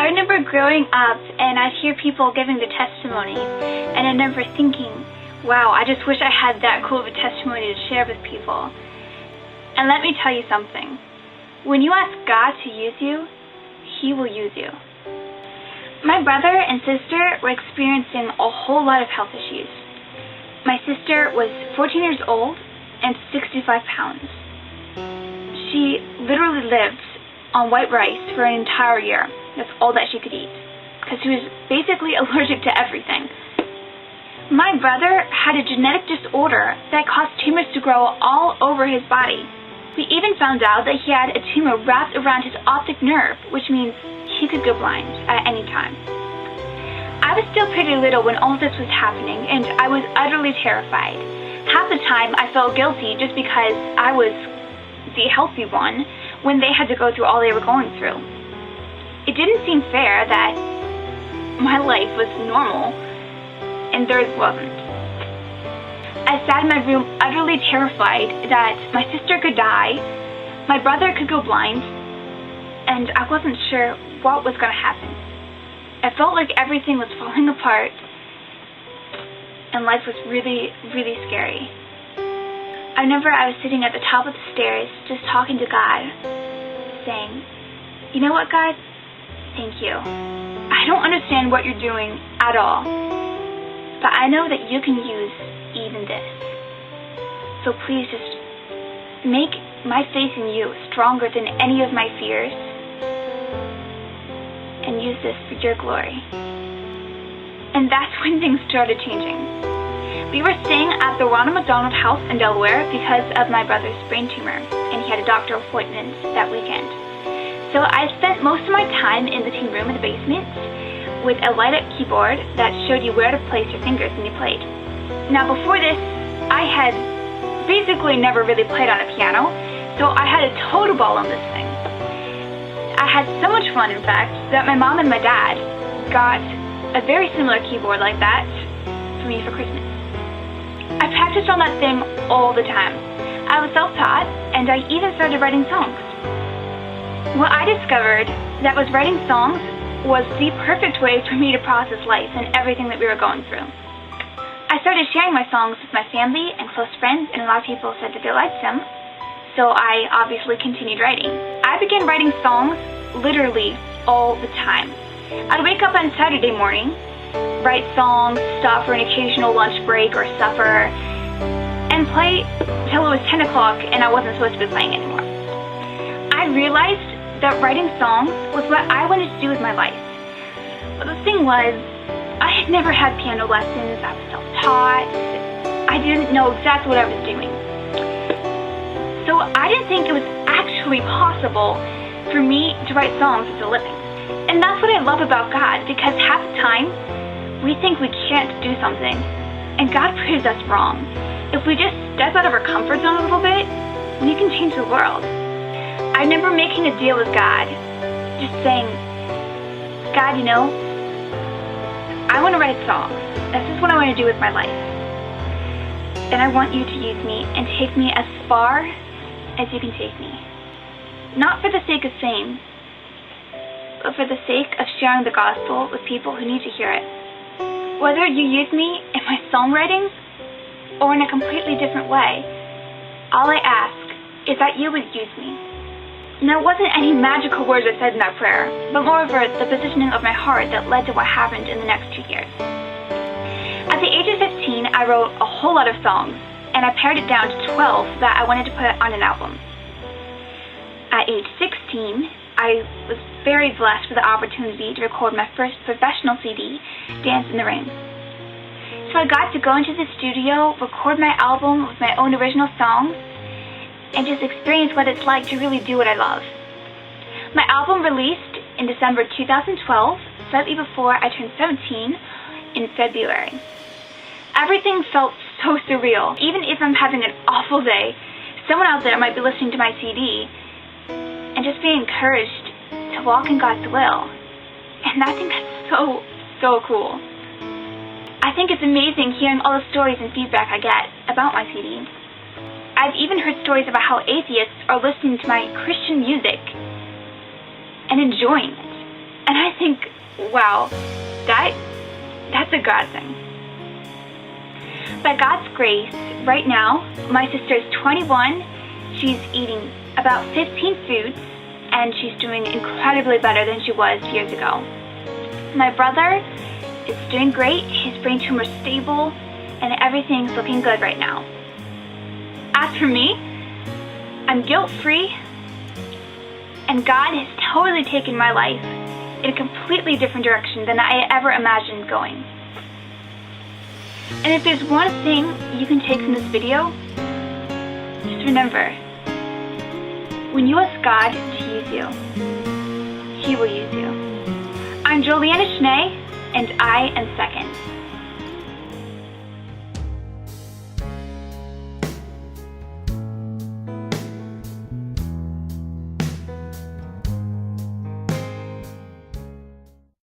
I remember growing up and I'd hear people giving their testimonies, and I remember thinking, wow, I just wish I had that cool of a testimony to share with people. And let me tell you something. When you ask God to use you, He will use you. My brother and sister were experiencing a whole lot of health issues. My sister was 14 years old and 65 pounds. She literally lived on white rice for an entire year. That's all that she could eat, because she was basically allergic to everything. My brother had a genetic disorder that caused tumors to grow all over his body. We even found out that he had a tumor wrapped around his optic nerve, which means he could go blind at any time. I was still pretty little when all this was happening, and I was utterly terrified. Half the time I felt guilty just because I was the healthy one when they had to go through all they were going through. It didn't seem fair that my life was normal and theirs wasn't. I sat in my room utterly terrified that my sister could die, my brother could go blind, and I wasn't sure what was going to happen. I felt like everything was falling apart and life was really, really scary. I remember I was sitting at the top of the stairs just talking to God, saying, you know what, God? Thank you. I don't understand what you're doing at all, but I know that you can use even this. So please just make my faith in you stronger than any of my fears, and use this for your glory. And that's when things started changing. We were staying at the Ronald McDonald House in Delaware because of my brother's brain tumor, and he had a doctor appointment that weekend. So I spent most of my time in the team room in the basement with a light-up keyboard that showed you where to place your fingers when you played. Now before this, I had basically never really played on a piano, so I had a total ball on this thing. I had so much fun, in fact, that my mom and my dad got a very similar keyboard like that for me for Christmas. I practiced on that thing all the time. I was self-taught, and I even started writing songs. What I discovered that was writing songs was the perfect way for me to process life and everything that we were going through. I started sharing my songs with my family and close friends, and a lot of people said that they liked them, so I obviously continued writing. I began writing songs literally all the time. I'd wake up on Saturday morning, write songs, stop for an occasional lunch break or supper, and play till it was 10 o'clock and I wasn't supposed to be playing anymore. I realized that writing songs was what I wanted to do with my life. But the thing was, I had never had piano lessons, I was self-taught, I didn't know exactly what I was doing. So I didn't think it was actually possible for me to write songs as a living. And that's what I love about God, because half the time, we think we can't do something, and God proves us wrong. If we just step out of our comfort zone a little bit, we can change the world. I remember making a deal with God, just saying, God, you know, I want to write songs. This is what I want to do with my life. And I want you to use me and take me as far as you can take me. Not for the sake of fame, but for the sake of sharing the gospel with people who need to hear it. Whether you use me in my songwriting or in a completely different way, all I ask is that you would use me. Now, it wasn't any magical words I said in that prayer, but moreover, the positioning of my heart that led to what happened in the next 2 years. At the age of 15, I wrote a whole lot of songs, and I pared it down to 12 that I wanted to put on an album. At age 16, I was very blessed with the opportunity to record my first professional CD, Dance in the Rain. So I got to go into the studio, record my album with my own original songs, and just experience what it's like to really do what I love. My album released in December 2012, slightly before I turned 17 in February. Everything felt so surreal. Even if I'm having an awful day, someone out there might be listening to my CD and just be encouraged to walk in God's will. And I think that's so cool. I think it's amazing hearing all the stories and feedback I get about my CD. I've even heard stories about how atheists are listening to my Christian music and enjoying it. And I think, wow, that's a God thing. By God's grace, right now, my sister is 21. She's eating about 15 foods, and she's doing incredibly better than she was years ago. My brother is doing great. His brain tumor is stable, and everything's looking good right now. As for me, I'm guilt-free, and God has totally taken my life in a completely different direction than I ever imagined going. And if there's one thing you can take from this video, just remember, when you ask God to use you, He will use you. I'm Juliana Schnee, and I am second.